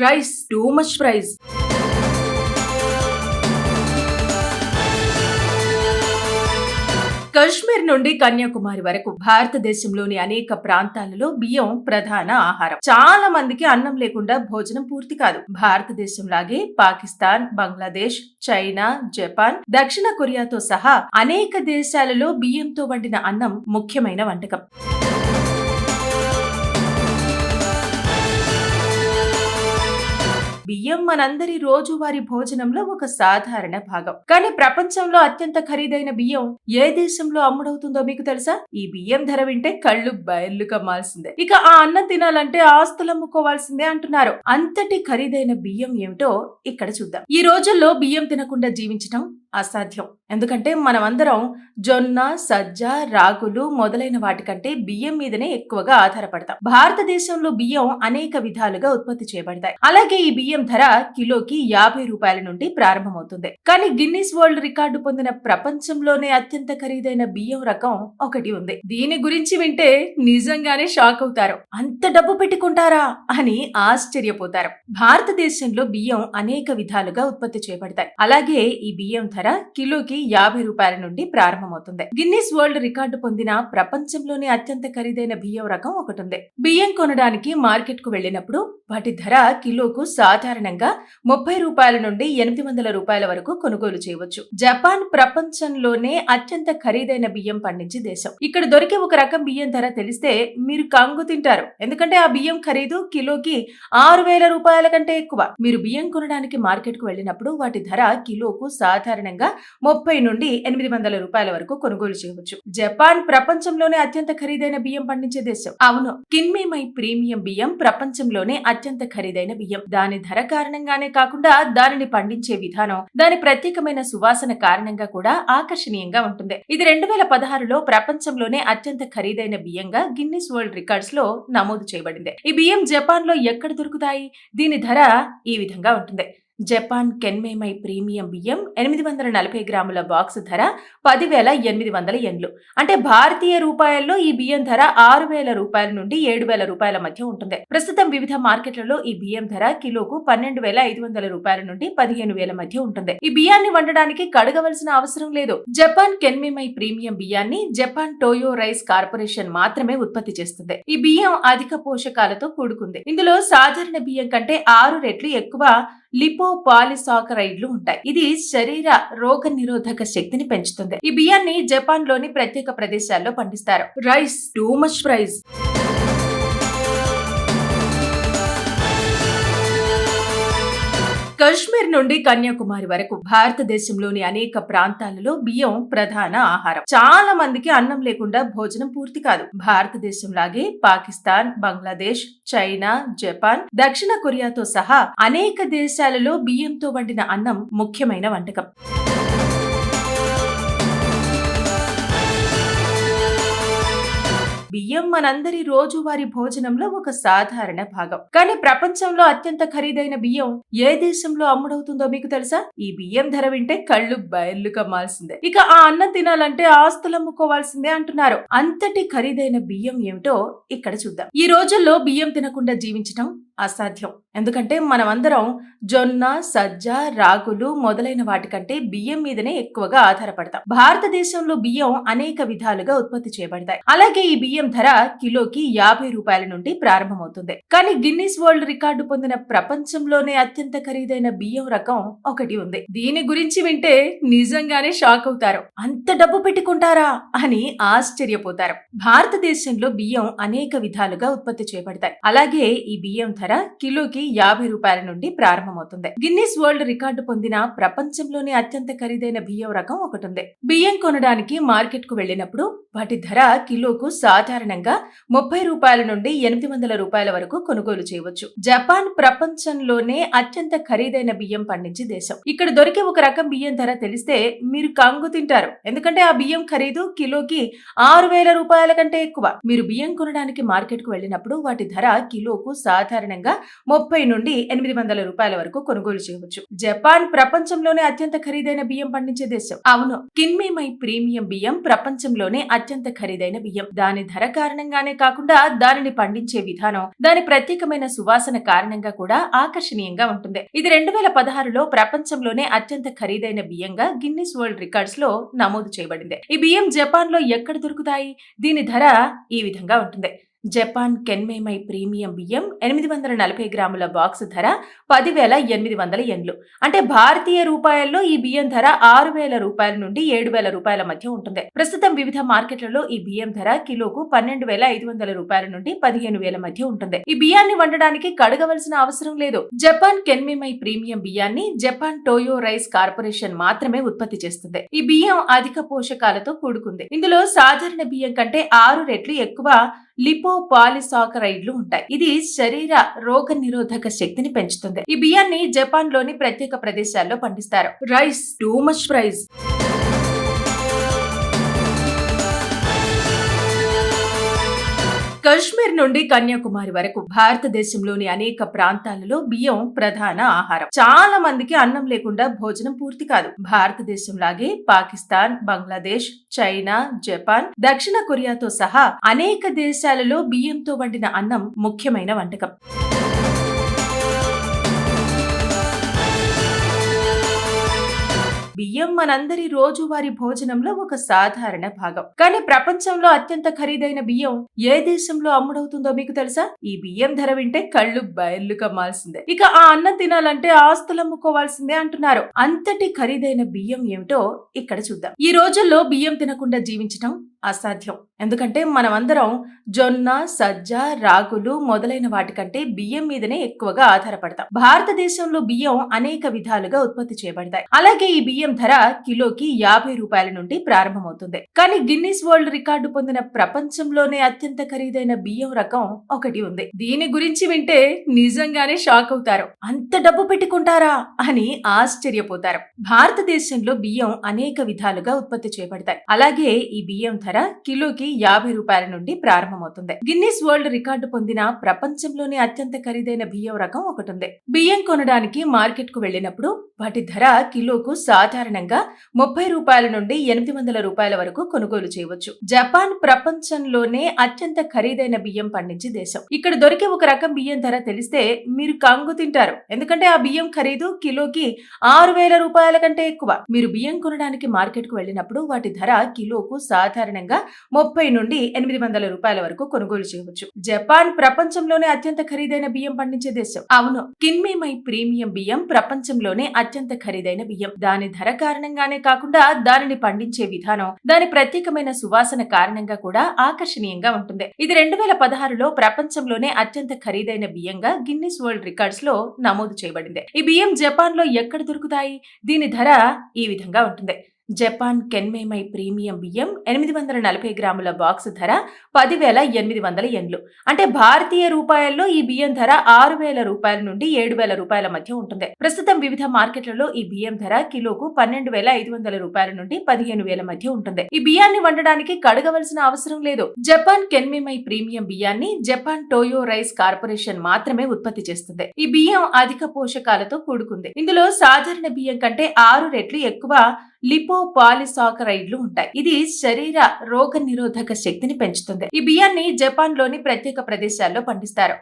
Rice too much price. Kashmir నుండి కన్యాకుమారి వరకు భారతదేశంలోని అనేక ప్రాంతాలలో బియ్యం ప్రధాన ఆహారం. చాలా మందికి అన్నం లేకుండా భోజనం పూర్తి కాదు. భారతదేశం లాగే పాకిస్తాన్, బంగ్లాదేశ్, చైనా, జపాన్, దక్షిణ కొరియాతో సహా అనేక దేశాలలో బియ్యంతో వండిన అన్నం ముఖ్యమైన వంటకం. బియ్యం మనందరి రోజువారీ భోజనంలో ఒక సాధారణ భాగం. కానీ ప్రపంచంలో అత్యంత ఖరీదైన బియ్యం ఏ దేశంలో అమ్ముడవుతుందో మీకు తెలుసా? ఈ బియ్యం ధర వింటే కళ్ళు బయర్లు కమ్మాల్సిందే. ఇక ఆ అన్నం తినాలంటే ఆస్తులు అమ్ముకోవాల్సిందే అంటున్నారు. అంతటి ఖరీదైన బియ్యం ఏమిటో ఇక్కడ చూద్దాం. ఈ రోజుల్లో బియ్యం తినకుండా జీవించడం అసాధ్యం. ఎందుకంటే మనమందరం జొన్న, సజ్జ, రాగులు మొదలైన వాటికంటే బియ్యం మీదనే ఎక్కువగా ఆధారపడతాం. భారతదేశంలో బియ్యం అనేక విధాలుగా ఉత్పత్తి చేయబడతాయి. అలాగే ఈ బియ్యం ధర కిలోకి 50 రూపాయల నుండి ప్రారంభమవుతుంది. కానీ గిన్నిస్ వరల్డ్ రికార్డు పొందిన ప్రపంచంలోనే అత్యంత ఖరీదైన బియ్యం రకం ఒకటి ఉంది. దీని గురించి వింటే నిజంగానే షాక్ అవుతారు. అంత డబ్బు పెట్టుకుంటారా అని ఆశ్చర్యపోతారు. భారతదేశంలో బియ్యం అనేక విధాలుగా ఉత్పత్తి చేయబడతాయి. అలాగే ఈ బియ్యం ధర కిలోకి 50 రూపాయల నుండి ప్రారంభమవుతుంది. గిన్నిస్ వరల్డ్ రికార్డు పొందిన ప్రపంచంలోని అత్యంత ఖరీదైన బియ్యం రకం ఒకటి ఉంది. బియ్యం కొనడానికి మార్కెట్ కు వెళ్లినప్పుడు వాటి ధర కిలోకు సాధారణంగా 30 రూపాయల నుండి 800 రూపాయల వరకు కొనుగోలు చేయవచ్చు. జపాన్ ప్రపంచంలోనే అత్యంత ఖరీదైన బియ్యం పండించే దేశం. ఇక్కడ దొరికే ఒక రకం బియ్యం ధర తెలిస్తే మీరు కంగు తింటారు. ఎందుకంటే ఆ బియ్యం ఖరీదు కిలోకి 6000 రూపాయల కంటే ఎక్కువ. మీరు బియ్యం కొనడానికి మార్కెట్ కు వెళ్లినప్పుడు వాటి ధర కిలోకు సాధారణంగా 30 నుండి 800 రూపాయల వరకు కొనుగోలు చేయవచ్చు. జపాన్ ప్రపంచంలోనే అత్యంత ఖరీదైన బియ్యం పండించే దేశం. అవును, కిన్మేమై ప్రీమియం బియ్యం ప్రపంచంలోనే అత్యంత ఖరీదైన బియ్యం. దాని ధర కారణంగానే కాకుండా దానిని పండించే విధానం, దాని ప్రత్యేకమైన సువాసన కారణంగా కూడా ఆకర్షణీయంగా ఉంటుంది. ఇది 2016లో ప్రపంచంలోనే అత్యంత ఖరీదైన బియ్యంగా గిన్నిస్ వరల్డ్ రికార్డ్స్ లో నమోదు చేయబడింది. ఈ బియ్యం జపాన్ లో ఎక్కడ దొరుకుతాయి? దీని ధర ఈ విధంగా ఉంటుంది. జపాన్ కెన్మేమై ప్రీమియం బియ్యం 840 గ్రాముల బాక్స్ ధర 10,800 యెన్లు. అంటే భారతీయ రూపాయల్లో ఈ బియ్యం ధర 6,000 రూపాయల నుండి 7,000 రూపాయల మధ్య ఉంటుంది. ప్రస్తుతం వివిధ మార్కెట్లలో ఈ బియ్యం ధర కిలోకు 12,500 రూపాయల నుండి 15,000 మధ్య ఉంటుంది. ఈ బియ్యాన్ని వండడానికి కడగవలసిన అవసరం లేదు. జపాన్ కెన్మేమై ప్రీమియం బియ్యాన్ని జపాన్ టోయో రైస్ కార్పొరేషన్ మాత్రమే ఉత్పత్తి చేస్తుంది. ఈ బియ్యం అధిక పోషకాలతో కూడుకుంది. ఇందులో సాధారణ బియ్యం కంటే 6 రెట్లు ఎక్కువ లిపోపాలిసాకరైడ్లు ఉంటాయి. ఇది శరీర రోగ నిరోధక శక్తిని పెంచుతుంది. ఈ బియ్యాన్ని జపాన్ లోని ప్రత్యేక ప్రదేశాల్లో పండిస్తారు. Rice too much price. Kashmir నుండి కన్యాకుమారి వరకు భారతదేశంలోని అనేక ప్రాంతాలలో బియ్యం ప్రధాన ఆహారం. చాలా మందికి అన్నం లేకుండా భోజనం పూర్తి కాదు. భారతదేశం లాగే పాకిస్తాన్, బంగ్లాదేశ్, చైనా, జపాన్, దక్షిణ కొరియాతో సహా అనేక దేశాలలో బియ్యంతో వండిన అన్నం ముఖ్యమైన వంటకం. బియ్యం మనందరి రోజువారీ భోజనంలో ఒక సాధారణ భాగం. కానీ ప్రపంచంలో అత్యంత ఖరీదైన బియ్యం ఏ దేశంలో అమ్ముడవుతుందో మీకు తెలుసా? ఈ బియ్యం ధర వింటే కళ్ళు బయర్లు కమ్మాల్సిందే. ఇక ఆ అన్నం తినాలంటే ఆస్తులు అమ్ముకోవాల్సిందే అంటున్నారు. అంతటి ఖరీదైన బియ్యం ఏమిటో ఇక్కడ చూద్దాం. ఈ రోజుల్లో బియ్యం తినకుండా జీవించడం అసాధ్యం. ఎందుకంటే మనమందరం జొన్న, సజ్జ, రాగులు మొదలైన వాటికంటే బియ్యం మీదనే ఎక్కువగా ఆధారపడతాం. భారతదేశంలో బియ్యం అనేక విధాలుగా ఉత్పత్తి చేయబడతాయి. అలాగే ఈ బియ్యం ధర కిలోకి 50 రూపాయల నుండి ప్రారంభమవుతుంది. కానీ గిన్నిస్ వరల్డ్ రికార్డు పొందిన ప్రపంచంలోనే అత్యంత ఖరీదైన బియ్యం రకం ఒకటి ఉంది. దీని గురించి వింటే నిజంగానే షాక్ అవుతారు. అంత డబ్బు పెట్టుకుంటారా అని ఆశ్చర్యపోతారు. భారతదేశంలో బియ్యం అనేక విధాలుగా ఉత్పత్తి చేయబడతాయి. అలాగే ఈ బియ్యం ధర కిలోకి 50 రూపాయల నుండి ప్రారంభమవుతుంది. గిన్నిస్ వరల్డ్ రికార్డు పొందిన ప్రపంచంలోనే అత్యంత ఖరీదైన బియ్యం రకం ఒకటి ఉంది. బియ్యం కొనడానికి మార్కెట్ కు వెళ్లినప్పుడు వాటి ధర కిలోకు సాధారణంగా 30 రూపాయల నుండి 800 రూపాయల వరకు కొనుగోలు చేయవచ్చు. జపాన్ ప్రపంచంలోనే అత్యంత ఖరీదైన బియ్యం పండించే దేశం. ఇక్కడ దొరికే ఒక రకం బియ్యం ధర తెలిస్తే మీరు కంగు తింటారు. ఎందుకంటే ఆ బియ్యం ఖరీదు కిలోకి 6,000 రూపాయల కంటే ఎక్కువ. మీరు బియ్యం కొనడానికి మార్కెట్ కు వెళ్లినప్పుడు వాటి ధర కిలోకు సాధారణ సాధారణంగా 30 నుండి 800 రూపాయల వరకు కొనుగోలు చేయవచ్చు. జపాన్ ప్రపంచంలోనే అత్యంత ఖరీదైన బియ్యం పండించే దేశం. అవును, కిన్మేమై ప్రీమియం బియ్యం ప్రపంచంలోనే అత్యంత ఖరీదైన బియ్యం. దాని ధర కారణంగానే కాకుండా దానిని పండించే విధానం, దాని ప్రత్యేకమైన సువాసన కారణంగా కూడా ఆకర్షణీయంగా ఉంటుంది. ఇది 2016లో ప్రపంచంలోనే అత్యంత ఖరీదైన బియ్యంగా గిన్నిస్ వరల్డ్ రికార్డ్స్ లో నమోదు చేయబడింది. ఈ బియ్యం జపాన్ లో ఎక్కడ దొరుకుతాయి? దీని ధర ఈ విధంగా ఉంటుంది. జపాన్ కెన్మేమై ప్రీమియం బియ్యం 840 గ్రాముల బాక్స్ ధర 10,800 యెన్లు. అంటే భారతీయ రూపాయల్లో ఈ బియ్యం ధర 6,000 రూపాయల నుండి 7,000 రూపాయల మధ్య ఉంటుంది. ప్రస్తుతం వివిధ మార్కెట్లలో ఈ బియ్యం ధర కిలోకు 12,500 రూపాయల నుండి 15,000 మధ్య ఉంటుంది. ఈ బియ్యాన్ని వండడానికి కడగవలసిన అవసరం లేదు. జపాన్ కెన్మేమై ప్రీమియం బియ్యాన్ని జపాన్ టోయో రైస్ కార్పొరేషన్ మాత్రమే ఉత్పత్తి చేస్తుంది. ఈ బియ్యం అధిక పోషకాలతో కూడుకుంది. ఇందులో సాధారణ బియ్యం కంటే 6 రెట్లు ఎక్కువ లిపోపాలిసాకరైడ్లు ఉంటాయి. ఇది శరీర రోగ నిరోధక శక్తిని పెంచుతుంది. ఈ బియ్యాన్ని జపాన్ లోని ప్రత్యేక ప్రదేశాల్లో పండిస్తారు. Rice too much price. Kashmir నుండి కన్యాకుమారి వరకు భారతదేశంలోని అనేక ప్రాంతాలలో బియ్యం ప్రధాన ఆహారం. చాలా మందికి అన్నం లేకుండా భోజనం పూర్తి కాదు. భారతదేశం లాగే పాకిస్తాన్, బంగ్లాదేశ్, చైనా, జపాన్, దక్షిణ కొరియాతో సహా అనేక దేశాలలో బియ్యంతో వండిన అన్నం ముఖ్యమైన వంటకం. బియ్యం మనందరి రోజువారీ భోజనంలో ఒక సాధారణ భాగం. కానీ ప్రపంచంలో అత్యంత ఖరీదైన బియ్యం ఏ దేశంలో అమ్ముడవుతుందో మీకు తెలుసా? ఈ బియ్యం ధర వింటే కళ్ళు బయర్లు కమ్మాల్సిందే. ఇక ఆ అన్నం తినాలంటే ఆస్తులు అమ్ముకోవాల్సిందే అంటున్నారు. అంతటి ఖరీదైన బియ్యం ఏమిటో ఇక్కడ చూద్దాం. ఈ రోజుల్లో బియ్యం తినకుండా జీవించడం అసాధ్యం. ఎందుకంటే మనమందరం జొన్న, సజ్జ, రాగులు మొదలైన వాటికంటే బియ్యం మీదనే ఎక్కువగా ఆధారపడతాం. భారతదేశంలో బియ్యం అనేక విధాలుగా ఉత్పత్తి చేయబడతాయి. అలాగే ఈ బియ్యం ధర కిలోకి 50 రూపాయల నుండి ప్రారంభమవుతుంది. కానీ గిన్నిస్ వరల్డ్ రికార్డు పొందిన ప్రపంచంలోనే అత్యంత ఖరీదైన బియ్యం రకం ఒకటి ఉంది. దీని గురించి వింటే నిజంగానే షాక్ అవుతారు. అంత డబ్బు పెట్టుకుంటారా అని ఆశ్చర్యపోతారు. భారతదేశంలో బియ్యం అనేక విధాలుగా ఉత్పత్తి చేయబడతాయి. అలాగే ఈ బియ్యం ధర కిలోకి 50 రూపాయల నుండి ప్రారంభమవుతుంది. గిన్నిస్ వరల్డ్ రికార్డు పొందిన ప్రపంచంలోని అత్యంత ఖరీదైన బియ్యం రకం ఒకటి ఉంది. బియ్యం కొనడానికి మార్కెట్ కు వెళ్లినప్పుడు వాటి ధర కిలోకు సాధారణంగా 30 రూపాయల నుండి 800 రూపాయల వరకు కొనుగోలు చేయవచ్చు. జపాన్ ప్రపంచంలోనే అత్యంత ఖరీదైన బియ్యం పండించే దేశం. ఇక్కడ దొరికే ఒక రకం బియ్యం ధర తెలిస్తే మీరు కంగు తింటారు. ఎందుకంటే ఆ బియ్యం ఖరీదు కిలోకి 6,000 రూపాయల కంటే ఎక్కువ. మీరు బియ్యం కొనడానికి మార్కెట్ కు వెళ్లినప్పుడు వాటి ధర కిలోకు సాధారణంగా 30 నుండి 800 రూపాయల వరకు కొనుగోలు చేయవచ్చు. జపాన్ ప్రపంచంలోనే అత్యంత ఖరీదైన బియ్యం పండించే దేశం. అవును, కిన్మేమై ప్రీమియం బియ్యం ప్రపంచంలోనే అత్యంత ఖరీదైన బియ్యం. దాని ధర కారణంగానే కాకుండా దానిని పండించే విధానం, దాని ప్రత్యేకమైన సువాసన కారణంగా కూడా ఆకర్షణీయంగా ఉంటుంది. ఇది 2016లో ప్రపంచంలోనే అత్యంత ఖరీదైన బియ్యంగా గిన్నిస్ వరల్డ్ రికార్డ్స్ లో నమోదు చేయబడింది. ఈ బియ్యం జపాన్ లో ఎక్కడ దొరుకుతాయి? దీని ధర ఈ విధంగా ఉంటుంది. జపాన్ కెన్మేమై ప్రీమియం బియ్యం 840 గ్రాముల బాక్స్ ధర 10,800 యెన్లు. అంటే భారతీయ రూపాయల్లో ఈ బియ్యం ధర 6,000 రూపాయల నుండి 7,000 రూపాయల మధ్య ఉంటుంది. ప్రస్తుతం వివిధ మార్కెట్లలో ఈ బియ్యం ధర కిలోకు 12,500 రూపాయల నుండి 15,000 మధ్య ఉంటుంది. ఈ బియ్యాన్ని వండడానికి కడగవలసిన అవసరం లేదు. జపాన్ కెన్మేమై ప్రీమియం బియ్యాన్ని జపాన్ టోయో రైస్ కార్పొరేషన్ మాత్రమే ఉత్పత్తి చేస్తుంది. ఈ బియ్యం అధిక పోషకాలతో కూడుకుంది. ఇందులో సాధారణ బియ్యం కంటే 6 రెట్లు ఎక్కువ లిపోపాలిసాకరైడ్లు ఉంటాయి. ఇది శరీర రోగ నిరోధక శక్తిని పెంచుతుంది. ఈ బియ్యాన్ని జపాన్ లోని ప్రత్యేక ప్రదేశాల్లో పండిస్తారు.